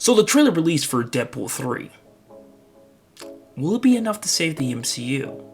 So the trailer released for Deadpool 3. Will it be enough to save the MCU?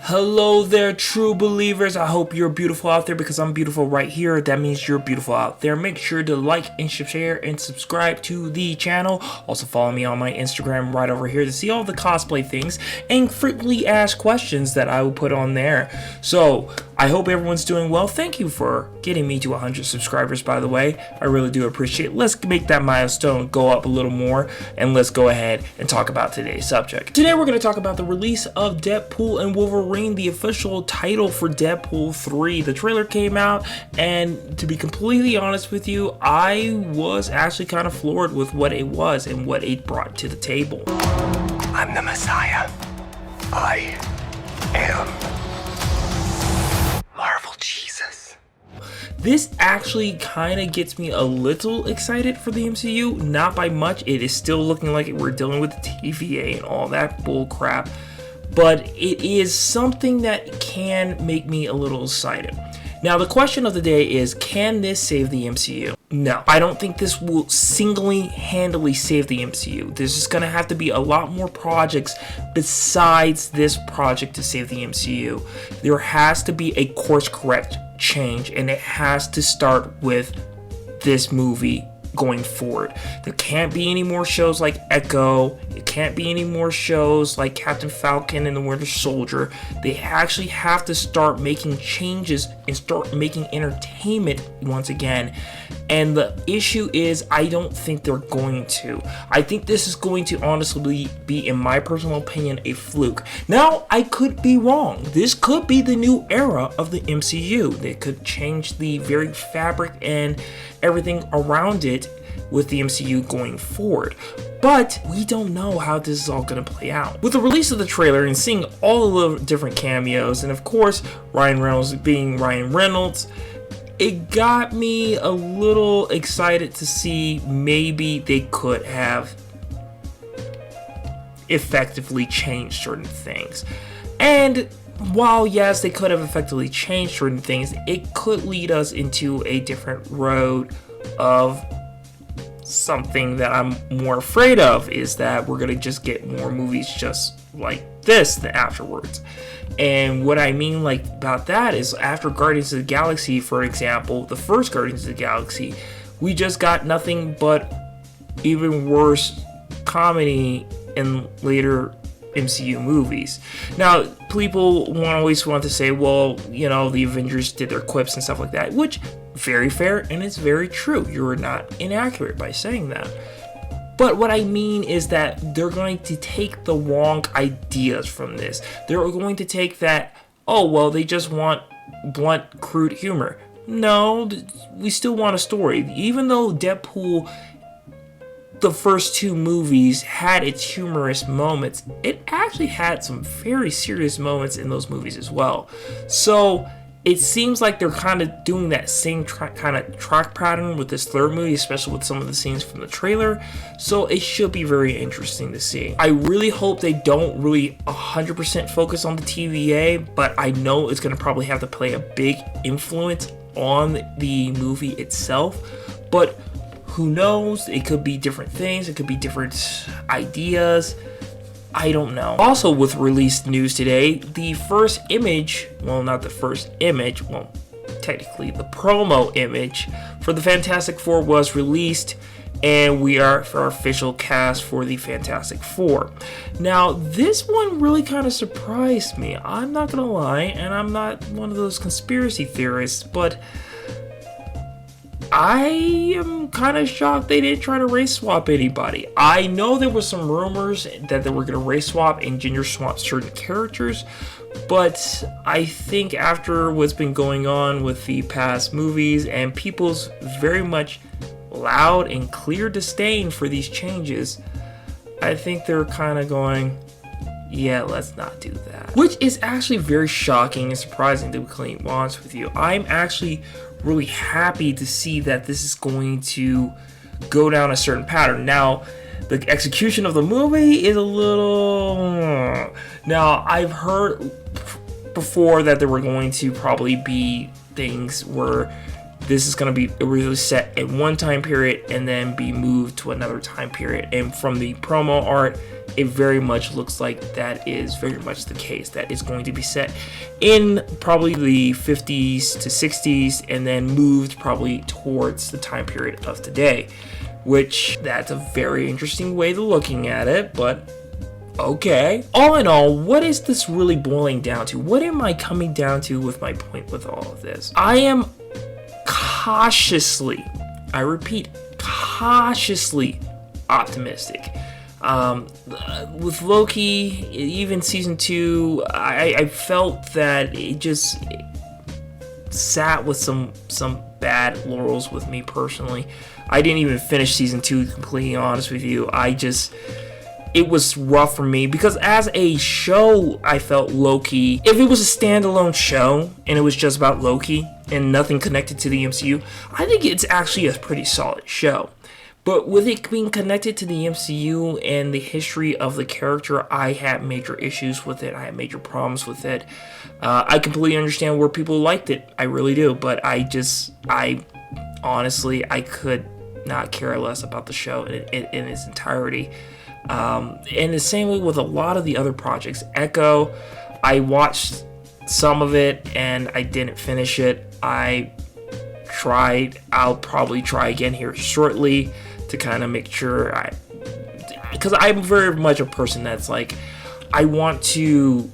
Hello there, true believers. I hope you're beautiful out there because I'm beautiful right here. That means you're beautiful out there. Make sure to like and share and subscribe to the channel. Also follow me on my Instagram right over here to see all the cosplay things and frequently asked questions that I will put on there. So I hope everyone's doing well. Thank you for getting me to 100 subscribers, by the way. I really do appreciate it. Let's make that milestone go up a little more, and let's go ahead and talk about today's subject. Today we're going to talk about the release of Deadpool and Wolverine, the official title for Deadpool 3. The trailer came out, and to be completely honest with you, I was actually kind of floored with what it was and what it brought to the table. I'm the Messiah. I am Marvel Jesus. This actually kind of gets me a little excited for the MCU, not by much. It is still looking like we're dealing with the TVA and all that bull crap, but it is something that can make me a little excited. Now, the question of the day is, can this save the MCU? No, I don't think this will single-handedly save the MCU. There's just going to have to be a lot more projects besides this project to save the MCU. There has to be a course-correct change, and it has to start with this movie going forward. There can't be any more shows like Echo. It can't be any more shows like Captain Falcon and the Winter Soldier. They actually have to start making changes and start making entertainment once again. And the issue is, I don't think they're going to. I think this is going to honestly be, in my personal opinion, a fluke. Now, I could be wrong. This could be the new era of the MCU. They could change the very fabric and everything around it with the MCU going forward. But we don't know how this is all going to play out. With the release of the trailer and seeing all of the different cameos, and of course, Ryan Reynolds being Ryan Reynolds, it got me a little excited to see maybe they could have effectively changed certain things. And while yes, they could have effectively changed certain things, it could lead us into a different road of something that I'm more afraid of, is that we're gonna just get more movies just like this afterwards. And what I mean about that is, after Guardians of the Galaxy, for example, the first Guardians of the Galaxy, we just got nothing but even worse comedy in later MCU movies. Now, people always want to say, well, you know, the Avengers did their quips and stuff like that, which, very fair, and it's very true. You're not inaccurate by saying that. But what I mean is that they're going to take the wrong ideas from this. They're going to take that, oh, well, they just want blunt, crude humor. No, we still want a story. Even though Deadpool, the first two movies, had its humorous moments, it actually had some very serious moments in those movies as well. So it seems like they're kind of doing that same kind of track pattern with this third movie, especially with some of the scenes from the trailer. So it should be very interesting to see. I really hope they don't really 100% focus on the TVA, but I know it's going to probably have to play a big influence on the movie itself. But who knows? It could be different things. It could be different ideas. I don't know. Also, with released news today, the first image, well, not the first image, well, technically the promo image for the Fantastic Four was released, and we are for our official cast for the Fantastic Four. Now, this one really kind of surprised me. I'm not gonna lie, and I'm not one of those conspiracy theorists, but I am kind of shocked they didn't try to race swap anybody. I know there was some rumors that they were going to race swap and gender swap certain characters, but I think after what's been going on with the past movies and people's very much loud and clear disdain for these changes, I think they're kind of going, yeah, let's not do that. Which is actually very shocking and surprising, to be completely honest with you. I'm actually really happy to see that this is going to go down a certain pattern. Now, the execution of the movie is a little... Now, I've heard before that there were going to probably be things where this is going to be originally set in one time period and then be moved to another time period. And from the promo art, it very much looks like that is very much the case. That is going to be set in probably the 50s to 60s and then moved probably towards the time period of today, which that's a very interesting way to looking at it, but okay. All in all, what is this really boiling down to? What am I coming down to with my point with all of this? I am cautiously, I repeat, cautiously optimistic. With Loki, even season 2, I felt that it just sat with some bad laurels with me personally. I didn't even finish season 2, completely honest with you. It was rough for me because as a show, I felt Loki, if it was a standalone show and it was just about Loki and nothing connected to the MCU, I think it's actually a pretty solid show. But with it being connected to the MCU and the history of the character, I had major issues with it. I had major problems with it. I completely understand where people liked it. I really do. But honestly, I could not care less about the show in its entirety. And the same way with a lot of the other projects. Echo, I watched some of it and I didn't finish it. I tried. I'll probably try again here shortly to kind of make sure because I'm very much a person that's like, I want to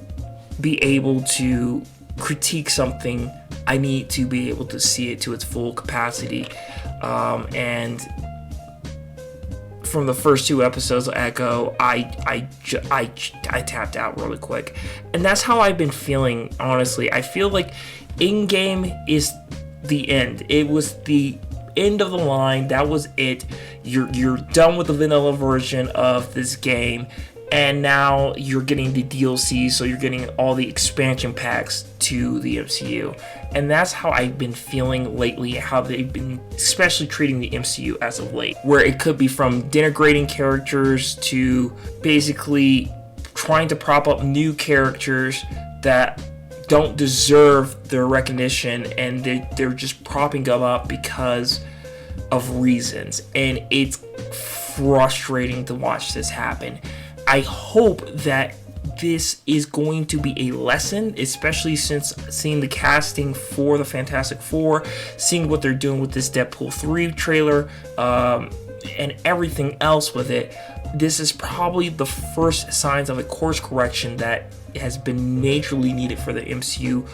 be able to critique something. I need to be able to see it to its full capacity. And from the first 2 episodes of Echo, I tapped out really quick. And that's how I've been feeling, honestly. I feel like in-game is the end. It was the end of the line. That was it. You're done with the vanilla version of this game, and now you're getting the DLC, so you're getting all the expansion packs to the MCU. And that's how I've been feeling lately, how they've been especially treating the MCU as of late, where it could be from denigrating characters to basically trying to prop up new characters that don't deserve their recognition, and they're just propping them up because of reasons. And it's frustrating to watch this happen. I hope that this is going to be a lesson, especially since seeing the casting for the Fantastic Four, seeing what they're doing with this Deadpool 3 trailer, and everything else with it. This is probably the first signs of a course correction that has been majorly needed for the MCU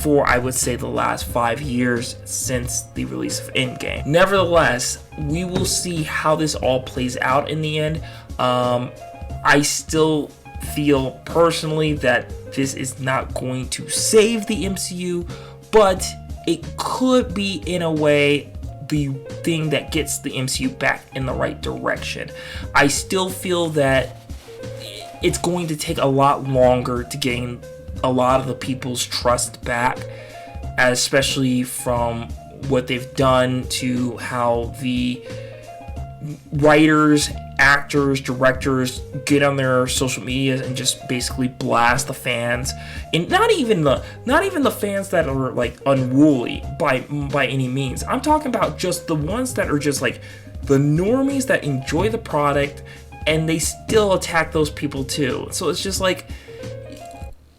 for, I would say, the last 5 years since the release of Endgame. Nevertheless, we will see how this all plays out in the end. I still feel personally that this is not going to save the MCU, but it could be, in a way, the thing that gets the MCU back in the right direction. I still feel that it's going to take a lot longer to gain a lot of the people's trust back, especially from what they've done to how the writers, actors, directors get on their social media and just basically blast the fans, and not even the fans that are like unruly by any means. I'm talking about just the ones that are just like the normies that enjoy the product, and they still attack those people too. So it's just like,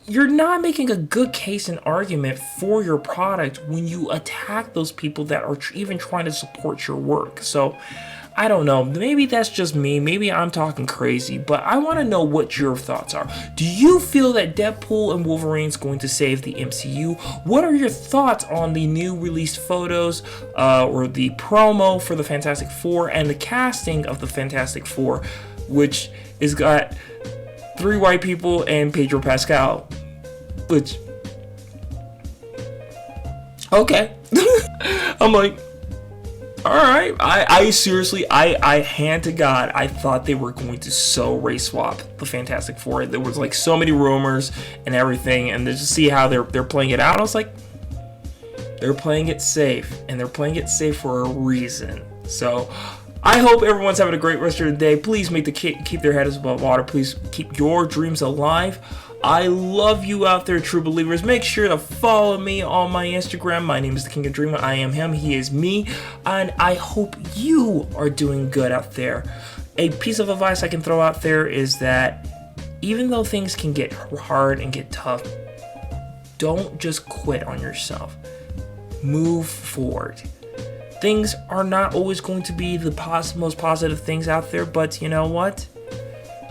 you're not making a good case and argument for your product when you attack those people that are even trying to support your work. So I don't know, maybe that's just me, maybe I'm talking crazy, but I want to know what your thoughts are. Do you feel that Deadpool and Wolverine is going to save the MCU? What are your thoughts on the new released photos or the promo for the Fantastic Four and the casting of the Fantastic Four, which has got 3 white people and Pedro Pascal, which, okay. I'm like, all right. I seriously, I hand to God, I thought they were going to so race swap the Fantastic Four. There was like so many rumors and everything, and to see how they're playing it out, I was like, they're playing it safe, and they're playing it safe for a reason. So I hope everyone's having a great rest of the day. Please make keep their heads above water. Please keep your dreams alive. I love you out there, true believers. Make sure to follow me on my Instagram. My name is the King of Dreamer. I am him. He is me. And I hope you are doing good out there. A piece of advice I can throw out there is that even though things can get hard and get tough, don't just quit on yourself. Move forward. Things are not always going to be the most positive things out there, but you know what?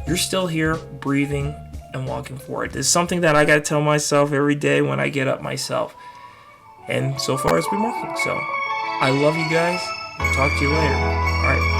You're still here, breathing and walking forward. This is something that I gotta tell myself every day when I get up myself. And so far it's been working. So I love you guys. I'll talk to you later. Alright.